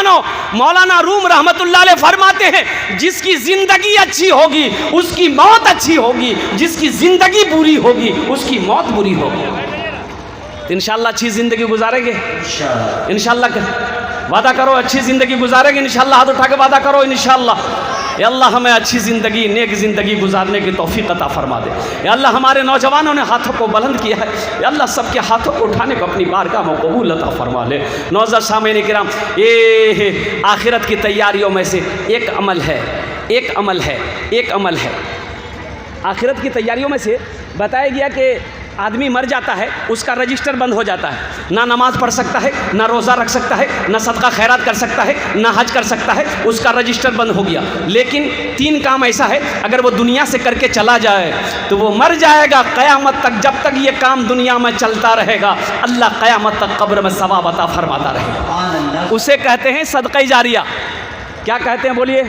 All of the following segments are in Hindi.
नौजवानों, मौलाना रूम रहमतुल्लाह अलैह फरमाते हैं, जिसकी जिंदगी अच्छी होगी उसकी मौत अच्छी होगी, जिसकी जिंदगी बुरी होगी उसकी मौत बुरी होगी। तो इंशाअल्लाह अच्छी जिंदगी गुजारेंगे, इंशाअल्लाह वादा करो अच्छी ज़िंदगी गुजारेंगे इंशाअल्लाह। हाथ उठा के वादा करो इंशाअल्लाह। या अल्लाह हमें अच्छी ज़िंदगी, नेक ज़िंदगी गुजारने की तौफीक अता फरमा दे। या अल्लाह हमारे नौजवानों ने हाथों को बुलंद किया है, या अल्लाह सबके हाथों को उठाने को अपनी बारगाह में कबूल अता फरमा ले। नौज़र सामईन किराम, ये आखिरत की तैयारियों में से एक अमल है, एक अमल है, एक अमल है। आखिरत की तैयारियों में से बताया गया कि आदमी मर जाता है, उसका रजिस्टर बंद हो जाता है, ना नमाज़ पढ़ सकता है, ना रोज़ा रख सकता है, ना सदका खैरात कर सकता है, ना हज कर सकता है, उसका रजिस्टर बंद हो गया। लेकिन 3 काम ऐसा है, अगर वो दुनिया से करके चला जाए तो वो मर जाएगा क़यामत तक। जब तक ये काम दुनिया में चलता रहेगा अल्लाह क़यामत तक कब्र में सवाब अता फरमाता रहेगा। उसे कहते हैं सदक़ा जारिया। क्या कहते हैं बोलिए?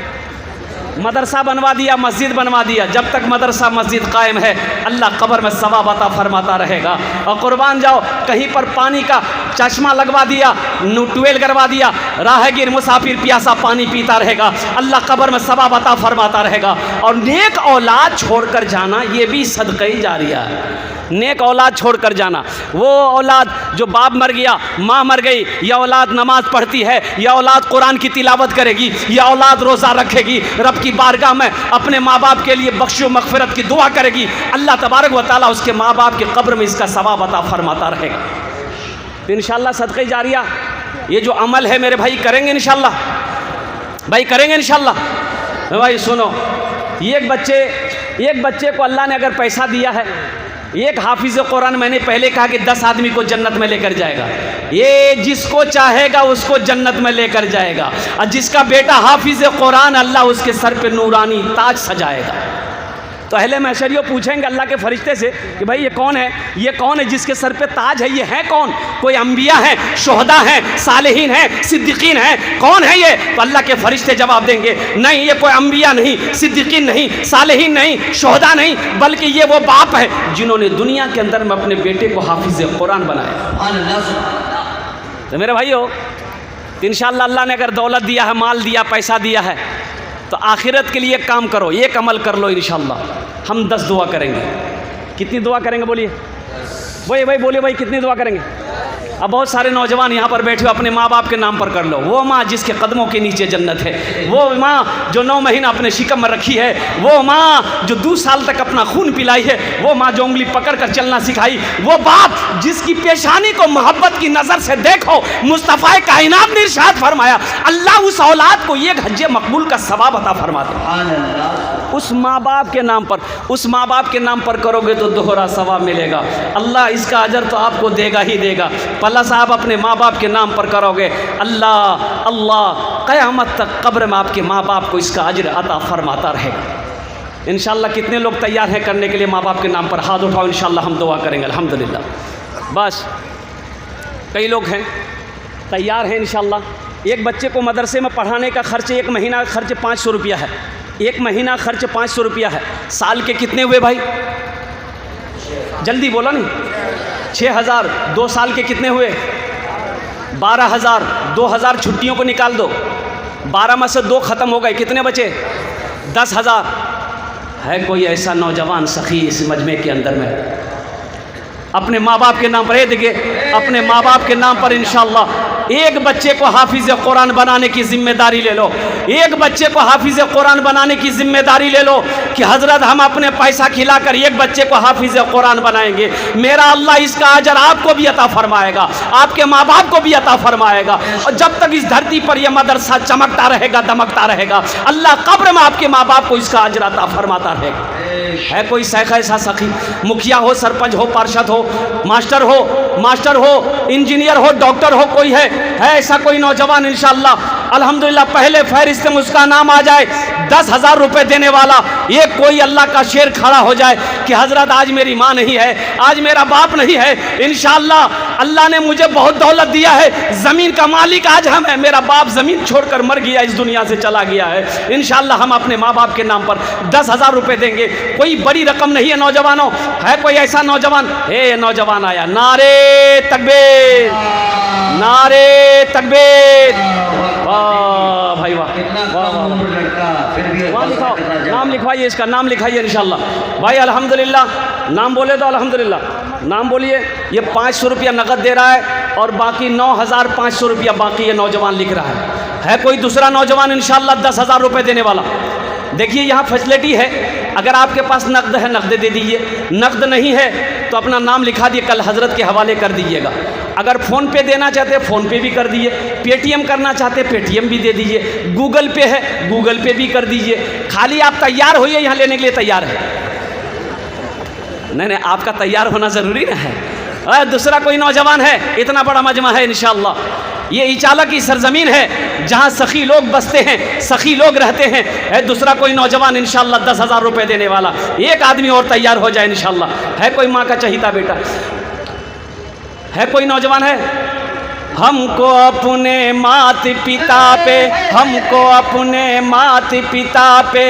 मदरसा बनवा दिया, मस्जिद बनवा दिया, जब तक मदरसा मस्जिद कायम है अल्लाह कब्र में सवाब अता फरमाता रहेगा। और कुर्बान जाओ, कहीं पर पानी का चश्मा लगवा दिया, ट्यूबवेल करवा दिया, राहगीर मुसाफिर प्यासा पानी पीता रहेगा, अल्लाह कब्र में सवाब अता फरमाता रहेगा। और नेक औलाद छोड़कर जाना ये भी सदक़ा जारिया है। नेक औलाद छोड़कर जाना, वो औलाद जो बाप मर गया, माँ मर गई, यह औलाद नमाज पढ़ती है, यह औलाद कुरान की तिलावत करेगी, यह औलाद रोज़ा रखेगी, रब की बारगाह में अपने माँ बाप के लिए बख्शो मग़फ़िरत की दुआ करेगी, अल्लाह तबारक व तआला उसके माँ बाप के कब्र में इसका सवाब अता फरमाता रहेगा। तो इंशाअल्लाह सदक़ा जारिया ये जो अमल है मेरे भाई करेंगे इंशाअल्लाह, भाई करेंगे इंशाअल्लाह। भाई सुनो, एक बच्चे को अल्लाह ने अगर पैसा दिया है, एक हाफिज़ कुरान, मैंने पहले कहा कि 10 आदमी को जन्नत में लेकर जाएगा। ये जिसको चाहेगा उसको जन्नत में लेकर जाएगा। और जिसका बेटा हाफिज़ कुरान, अल्लाह उसके सर पे नूरानी ताज सजाएगा। तो अहले महशरियों पूछेंगे अल्लाह के फरिश्ते से कि भाई ये कौन है, ये कौन है जिसके सर पे ताज है, ये है कौन? कोई अंबिया हैं, शुहदा हैं, सालिहीन हैं, सिद्दीकीन हैं, कौन है ये? तो अल्लाह के फरिश्ते जवाब देंगे, नहीं ये कोई अंबिया नहीं, सिद्दीकीन नहीं, सालिहीन नहीं, शुहदा नहीं, बल्कि ये वो बाप है जिन्होंने दुनिया के अंदर में अपने बेटे को हाफिज़ कुरान बनाया। तो मेरे भाइयों, इंशाअल्लाह अल्लाह ने अगर दौलत दिया है, माल दिया, पैसा दिया है, तो आखिरत के लिए काम करो, एक अमल कर लो इंशाअल्लाह। हम 10 दुआ करेंगे। कितनी दुआ करेंगे बोलिए? भाई बोलिए भाई, कितनी दुआ करेंगे? अब बहुत सारे नौजवान यहाँ पर बैठे हो, अपने माँ बाप के नाम पर कर लो। वो माँ जिसके कदमों के नीचे जन्नत है, वो माँ जो 9 महीना अपने शिकम में रखी है, वो माँ जो 2 साल तक अपना खून पिलाई है, वो माँ जो उंगली पकड़ कर चलना सिखाई, वो बाप जिसकी पेशानी को मोहब्बत की नज़र से देखो, मुस्तफ़ा कायनात ने इरशाद फरमाया अल्लाह उस औलाद को एक हज्जे मकबूल का सवाब अता फरमाते। उस माँ बाप के नाम पर, उस माँ बाप के नाम पर करोगे तो दोहरा सवाब मिलेगा। अल्लाह इसका अजर तो आपको देगा ही देगा। पल्ला साहब अपने माँ बाप के नाम पर करोगे, अल्लाह अल्लाह क़यामत तक कब्र में आपके माँ बाप को इसका अजर अता फरमाता रहेगा इंशाअल्लाह। कितने लोग तैयार हैं करने के लिए माँ बाप के नाम पर? हाथ उठाओ, इंशाअल्लाह हम दुआ करेंगे। अल्हम्दुलिल्लाह, बस कई लोग हैं तैयार हैं इंशाअल्लाह। एक बच्चे को मदरसे में पढ़ाने का खर्च, 1 महीना का खर्च 500 रुपया है। 1 महीना खर्च 500 रुपया है। साल के कितने हुए भाई? जल्दी बोलो नहीं। 6000। 2 साल के कितने हुए? 12000। 2000 छुट्टियों को निकाल दो, 12 में से 2 ख़त्म हो गए, कितने बचे? 10000। है कोई ऐसा नौजवान सखी इस मजमे के अंदर में अपने माँ बाप के नाम पर? देखिए, अपने माँ बाप के नाम पर इंशाअल्लाह एक बच्चे को हाफिज़ कुरान बनाने की जिम्मेदारी ले लो। एक बच्चे को हाफिज़ कुरान बनाने की जिम्मेदारी ले लो कि हज़रत हम अपने पैसा खिलाकर एक बच्चे को हाफिज़ कुरान बनाएंगे। मेरा अल्लाह इसका अजर आपको भी अता फरमाएगा, आपके माँ बाप को भी अता फरमाएगा। और जब तक इस धरती पर यह मदरसा चमकता रहेगा, दमकता रहेगा, अल्लाह कब्र में आपके माँ बाप को इसका अजर अता फरमाता रहेगा। है कोई शेख ऐसा सखी, मुखिया हो, सरपंच हो, पार्षद हो, मास्टर हो, इंजीनियर हो, डॉक्टर हो, कोई है ऐसा कोई नौजवान? इंशाअल्लाह अल्हम्दुलिल्लाह पहले फहरिस्त में उसका नाम आ जाए 10,000 रुपये देने वाला। ये कोई अल्लाह का शेर खड़ा हो जाए कि हज़रत आज मेरी माँ नहीं है, आज मेरा बाप नहीं है, इंशाअल्लाह अल्लाह ने मुझे बहुत दौलत दिया है, ज़मीन का मालिक आज हम है, मेरा बाप ज़मीन छोड़कर मर गया, इस दुनिया से चला गया है, इंशाअल्लाह हम अपने माँ बाप के नाम पर 10,000 रुपये देंगे। कोई बड़ी रकम नहीं है नौजवानों। है कोई ऐसा नौजवान? हे नौजवान आया, नारे तकबीर, नारे तकबीर, वाह लिखवाइए, इसका नाम लिखाइए इंशाल्लाह। भाई अल्हम्दुलिल्लाह, नाम बोले तो अल्हम्दुलिल्लाह, नाम बोलिए। ये 500 रुपया नकद दे रहा है और बाकी 9,500 रुपया बाकी ये नौजवान लिख रहा है कोई दूसरा नौजवान इंशाल्लाह 10,000 रुपये देने वाला? देखिए यहाँ फैसिलिटी है, अगर आपके पास नकद है नकद दे दीजिए, नकद नहीं है तो अपना नाम लिखा दिए, कल हज़रत के हवाले कर दीजिएगा। अगर फ़ोन पे देना चाहते हैं फ़ोन पे भी कर दीजिए, पेटीएम करना चाहते हैं पेटीएम भी दे दीजिए, गूगल पे है गूगल पे भी कर दीजिए। खाली आप तैयार होइए, यहाँ लेने के लिए तैयार है। नहीं, आपका तैयार होना ज़रूरी ना है। दूसरा कोई नौजवान है, इतना बड़ा मजमा है इंशाअल्लाह, ये इचाला की सरजमीन है जहाँ सखी लोग बसते हैं, सखी लोग रहते हैं। है दूसरा कोई नौजवान इंशाअल्लाह 10,000 रुपये देने वाला, एक आदमी और तैयार हो जाए इंशाअल्लाह। है कोई माँ का चहीता बेटा? है कोई नौजवान है? हमको अपने मात पिता पे, हमको अपने मात पिता पे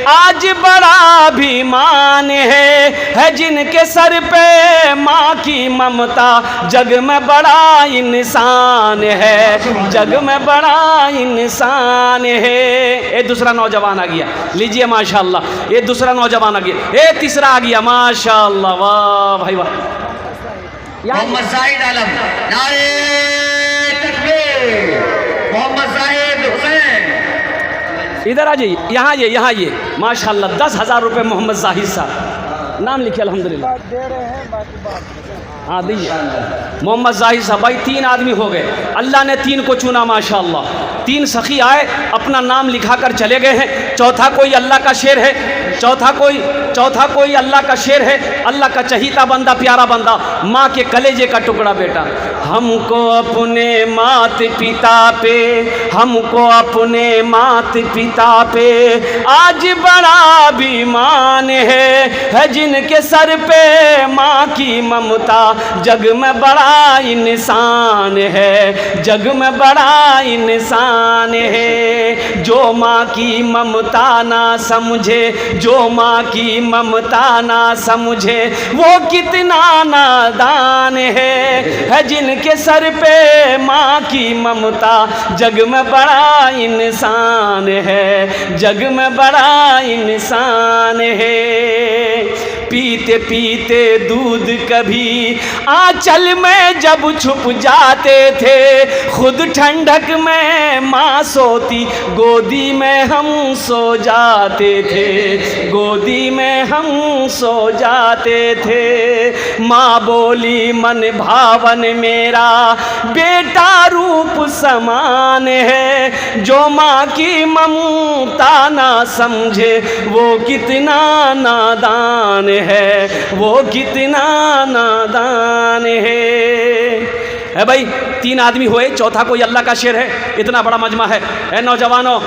आज बड़ा अभिमान है जिनके सर पे माँ की ममता, जग में बड़ा इंसान है, जग में बड़ा इंसान है। ये दूसरा नौजवान आ गया, लीजिए माशाल्लाह, ये दूसरा नौजवान आ गया। ये तीसरा आ गया माशाल्लाह, वाह भाई वाह। मोहम्मद जाहिद आलम, नारे तकबीर। मोहम्मद जाहिद हुसैन, इधर आ जाइए, यहाँ आइए, यहाँ आइए माशाल्लाह। 10,000 रुपये मोहम्मद जाहिद साहब, नाम लिखिए अल्हम्दुलिल्लाह। हाँ दीजिए मोहम्मद जाहिद साहब। भाई 3 आदमी हो गए, अल्लाह ने 3 को चुना माशाल्लाह। 3 सखी आए, अपना नाम लिखा कर चले गए हैं। चौथा कोई अल्लाह का शेर है, चौथा कोई अल्लाह का शेर है, अल्लाह का चहीता बंदा, प्यारा बंदा, माँ के कलेजे का टुकड़ा बेटा। हमको अपने मात पिता पे, हमको अपने मात पिता पे आज बड़ा अभिमान है जिनके सर पे माँ की ममता, जग में बड़ा इंसान है, जग में बड़ा इंसान है। जो माँ की ममता ना समझे, जो माँ की ममता ना समझे, वो कितना नादान है जिनके सर पे माँ की ममता, जग में बड़ा इंसान है, जग में बड़ा इंसान है। पीते पीते दूध कभी आंचल में जब छुप जाते थे, खुद ठंडक में माँ सोती, गोदी में हम सो जाते थे, गोदी में हम सो जाते थे। माँ बोली मन भावन मेरा बेटा रूप समान है, जो माँ की ममता ना समझे वो कितना नादान है, वो कितना नादान है भाई। 3 आदमी हुए, चौथा कोई अल्लाह का शेर है, इतना बड़ा मजमा है। ए नौजवानों,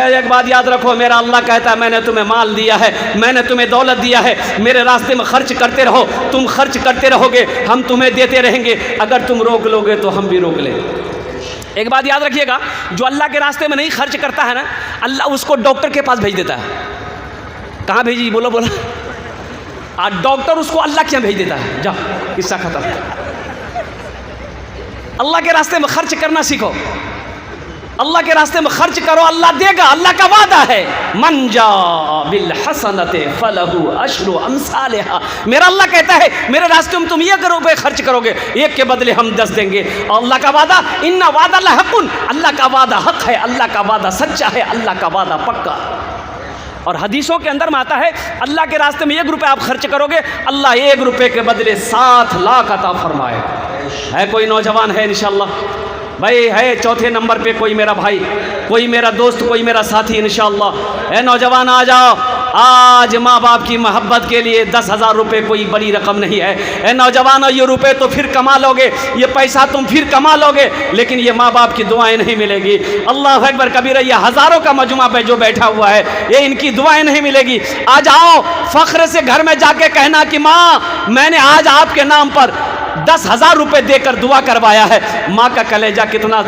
एक बात याद रखो, मेरा अल्लाह कहता है मैंने तुम्हें माल दिया है, मैंने तुम्हें दौलत दिया है, मेरे रास्ते में खर्च करते रहो, तुम खर्च करते रहोगे, हम तुम्हें देते रहेंगे, अगर तुम रोक लोगे तो हम भी रोक लेंगे। एक बात याद रखिएगा, जो अल्लाह के रास्ते में नहीं खर्च करता है ना, अल्लाह उसको डॉक्टर के पास भेज देता है। कहाँ भेजी? बोलो बोलो। और डॉक्टर उसको अल्लाह के यहाँ भेज देता है, जाओ किस्सा खत्म। अल्लाह के रास्ते में खर्च करना सीखो, अल्लाह के रास्ते में खर्च करो, अल्लाह देगा, अल्लाह का वादा है। मन जा बिल हसनते फलहु अशरु अमसालिहा। मेरा अल्लाह कहता है मेरे रास्ते में तुम 1 रुपये खर्च करोगे, 1 के बदले हम 10 देंगे। अल्लाह का वादा, इन्ना वादा लहकुन, अल्लाह का वादा हक है, अल्लाह का वादा सच्चा है, अल्लाह का वादा पक्का। और हदीसों के अंदर में आता है अल्लाह के रास्ते में 1 रुपये आप खर्च करोगे, अल्लाह 1 रुपये के बदले 7 लाख अता फरमाए। है कोई नौजवान है इंशाअल्लाह? भाई है चौथे नंबर पे कोई मेरा भाई, कोई मेरा दोस्त, कोई मेरा साथी इंशाअल्लाह। है नौजवान आ जाओ, आज माँ बाप की मोहब्बत के लिए 10,000 रुपये कोई बड़ी रकम नहीं है। ए नौजवान, ये रुपए तो फिर कमा लोगे, ये पैसा तुम फिर कमा लोगे, लेकिन ये माँ बाप की दुआएं नहीं मिलेगी। अल्लाह अकबर कबीर, ये हज़ारों का मजमा पे जो बैठा हुआ है, ये इनकी दुआएं नहीं मिलेगी। आ जाओ, फ़ख्र से घर में जाके कहना कि माँ मैंने आज आपके नाम पर 10,000 रुपये देकर दुआ करवाया है। माँ का कलेजा कितना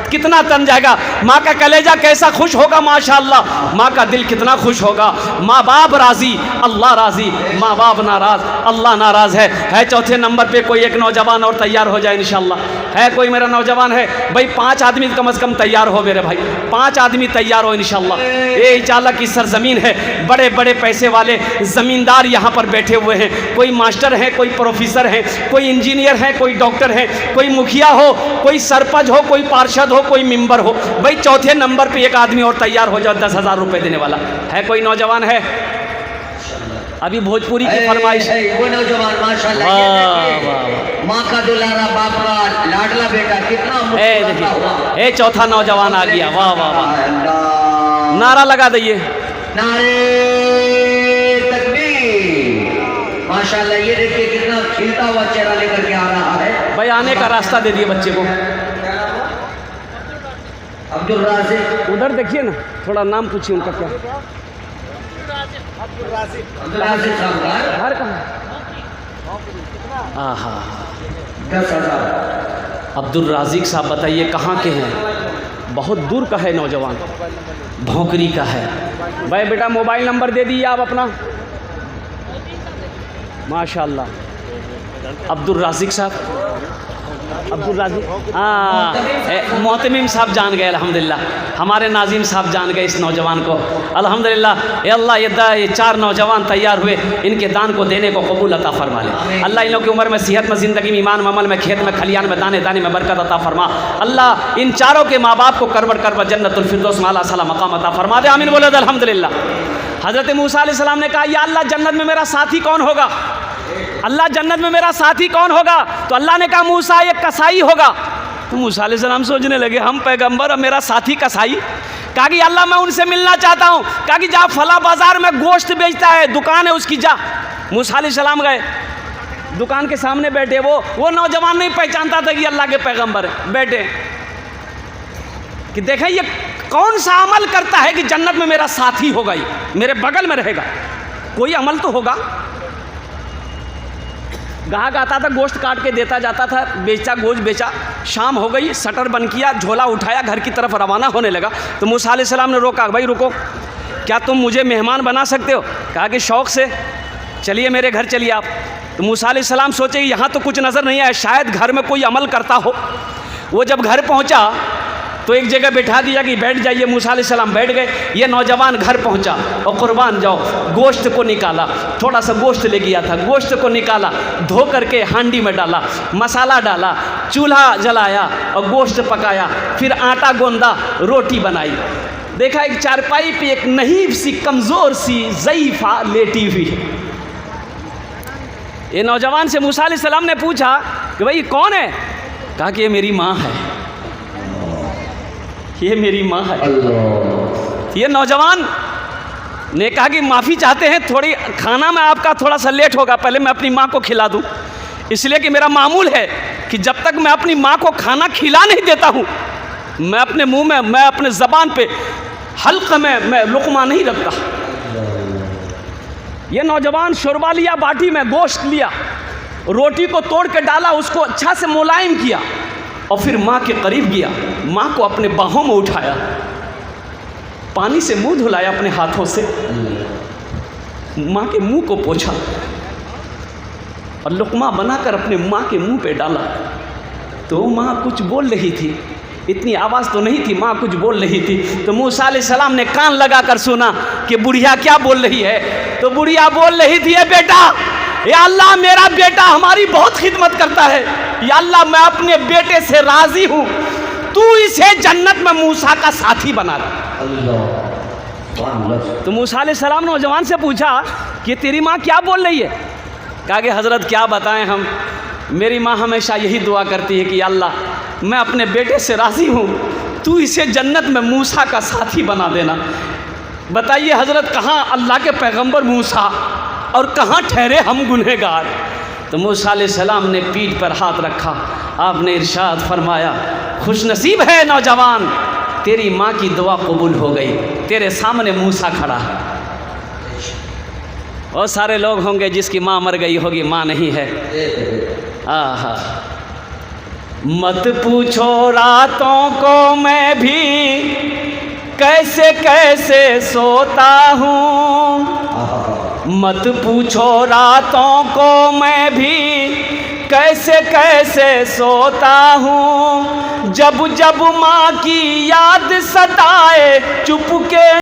कितना तन जाएगा, माँ का कलेजा कैसा खुश होगा, माशाअल्लाह, माँ का दिल कितना खुश होगा। माँ बाप राजी, अल्लाह राजी, माँ बाप नाराज, अल्लाह नाराज है। चौथे नंबर पे कोई एक नौजवान और तैयार हो जाए इंशाअल्लाह। है कोई मेरा नौजवान है भाई, 5 आदमी कम से कम तैयार हो मेरे भाई, 5 आदमी तैयार हो इंशाअल्लाह। ये इंशाअल्लाह की सरजमीन है, बड़े बड़े पैसे वाले ज़मींदार यहाँ पर बैठे हुए हैं। कोई मास्टर है, कोई प्रोफेसर है, कोई इंजीनियर है, कोई डॉक्टर है, कोई मुखिया हो, कोई सरपंच हो, कोई पार्षद हो, कोई मेंबर हो। भाई चौथे नंबर पे एक आदमी और तैयार हो जाओ 10,000 रुपये देने वाला। है कोई नौजवान है? अभी भोजपुरी की फरमाइश। वो नौजवान माशाल्लाह, ये देखिए, माँ का दुलारा, बाप का लाडला बेटा, कितना देखिए, ये चौथा नौजवान आ गया। वाह वाह वाह, नारा लगा दइए, नारे तकबीर। माशाल्लाह, ये देखिए कितना खिलता हुआ चेहरा लेकर के आ रहा है। भाई आने का रास्ता दे दिए बच्चे को। अब्दुल राज़िक, उधर देखिए ना, थोड़ा नाम पूछिए उनका क्या। अब्दुल राज़िक साहब घर कहाँ? आहा, 10,000। अब्दुल राज़िक साहब बताइए कहाँ के हैं? बहुत दूर का है नौजवान, भौंकरी का है। भाई बेटा मोबाइल नंबर दे दिए आप अपना। माशाल्लाह, अब्दुल राज़िक साहब, अब्दुल राज़िक, हाँ, मोहतमीम साहब जान गए अल्हम्दुलिल्लाह, हमारे नाजिम साहब जान गए इस नौजवान को अल्हम्दुलिल्लाह। ये अल्लाह ये 4 नौजवान तैयार हुए, इनके दान को देने को कबूल अता फरमा ले। अल्लाह इन लोगों की उम्र में, सेहत में, ज़िंदगी में, ईमान में, अमल में, खेत में, खलियान में, दाने दाने में बरकत अता फरमा। अल्लाह इन चारों के माँ बाप को करबर करबर जन्नतुल फिरदौस में आला साला मकाम अता फरमा दे। आमीन बोलो अल्हम्दुलिल्लाह। हज़रत मूसा अलैहिस्सलाम ने कहा, या अल्लाह जन्नत में मेरा साथी कौन होगा? अल्लाह जन्नत में मेरा साथी कौन होगा? तो अल्लाह ने कहा मूसा एक कसाई होगा। तो मूसा अलैहिस्सलाम सोचने लगे, हम पैगंबर और मेरा साथी कसाई? कहा कि अल्लाह मैं उनसे मिलना चाहता हूँ। कहा कि जा फला बाजार में गोश्त बेचता है, दुकान है उसकी, जा। मूसा अलैहिस्सलाम गए, दुकान के सामने बैठे। वो नौजवान नहीं पहचानता था कि अल्लाह के पैगंबर है। बैठे कि देखें ये कौन सा अमल करता है कि जन्नत में मेरा साथी होगा, ये मेरे बगल में रहेगा, कोई अमल तो होगा। गाहक आता था, गोश्त काट के देता जाता था, बेचा, गोश्त बेचा। शाम हो गई, शटर बंद किया, झोला उठाया, घर की तरफ रवाना होने लगा। तो मूसा अलैहिस्सलाम ने रोका, भाई रुको, क्या तुम मुझे मेहमान बना सकते हो? कहा कि शौक़ से, चलिए मेरे घर चलिए आप। तो मूसा अलैहिस्सलाम सोचे यहाँ तो कुछ नज़र नहीं आया, शायद घर में कोई अमल करता हो। वो जब घर पहुँचा तो एक जगह बैठा दिया कि बैठ जाइए। मूसा अलैहिस्सलाम बैठ गए। ये नौजवान घर पहुंचा और कुर्बान जाओ, गोश्त को निकाला, थोड़ा सा गोश्त ले गया था, गोश्त को निकाला, धो करके हांडी में डाला, मसाला डाला, चूल्हा जलाया और गोश्त पकाया, फिर आटा गोंदा, रोटी बनाई। देखा एक चारपाई पे एक नहीब सी, कमज़ोर सी, ज़ईफ़ा लेटी हुई है। ये नौजवान से मूसा अलैहिस्सलाम ने पूछा कि भाई कौन है? कहा कि ये मेरी माँ है, ये मेरी माँ है। ये नौजवान ने कहा कि माफ़ी चाहते हैं, थोड़ी खाना में आपका थोड़ा सा लेट होगा, पहले मैं अपनी माँ को खिला दूँ, इसलिए कि मेरा मामूल है कि जब तक मैं अपनी माँ को खाना खिला नहीं देता हूँ, मैं अपने मुंह में, मैं अपने ज़बान पे, हल्क में मैं लुक़मा नहीं रखता। ये नौजवान शोरबा लिया, बाटी में गोश्त लिया, रोटी को तोड़ के डाला, उसको अच्छा से मुलायम किया और फिर माँ के करीब गया, माँ को अपने बाहों में उठाया, पानी से मुंह धुलाया अपने हाथों से, माँ के मुंह को पोंछा और लुक़मा बनाकर अपने माँ के मुंह पे डाला। तो माँ कुछ बोल रही थी, इतनी आवाज़ तो नहीं थी, माँ कुछ बोल रही थी। तो मूसा अलैहिस्सलाम ने कान लगाकर सुना कि बुढ़िया क्या बोल रही है। तो बुढ़िया बोल रही थी, बेटा, या अल्लाह मेरा बेटा हमारी बहुत खिदमत करता है, या अल्लाह मैं अपने बेटे से राज़ी हूँ, तू इसे जन्नत में मूसा का साथी बना दे। तो मूसा अलैहिस्सलाम ने नौजवान से पूछा कि तेरी माँ क्या बोल रही है? कहा कि हज़रत क्या बताएं हम, मेरी माँ हमेशा यही दुआ करती है कि अल्लाह मैं अपने बेटे से राज़ी हूँ, तू इसे जन्नत में मूसा का साथी बना देना। बताइए हज़रत, कहाँ अल्लाह के पैगंबर मूसा और कहाँ ठहरे हम गुनहगार। तो मूसा अलैहिस्सलाम ने पीठ पर हाथ रखा, आपने इरशाद फरमाया, खुशनसीब है नौजवान, तेरी माँ की दुआ कबूल हो गई, तेरे सामने मूसा खड़ा है। और सारे लोग होंगे जिसकी माँ मर गई होगी, माँ नहीं है। आहा, मत पूछो रातों को मैं भी कैसे कैसे सोता हूँ, मत पूछो रातों को मैं भी कैसे कैसे सोता हूँ। जब जब माँ की याद सताए चुप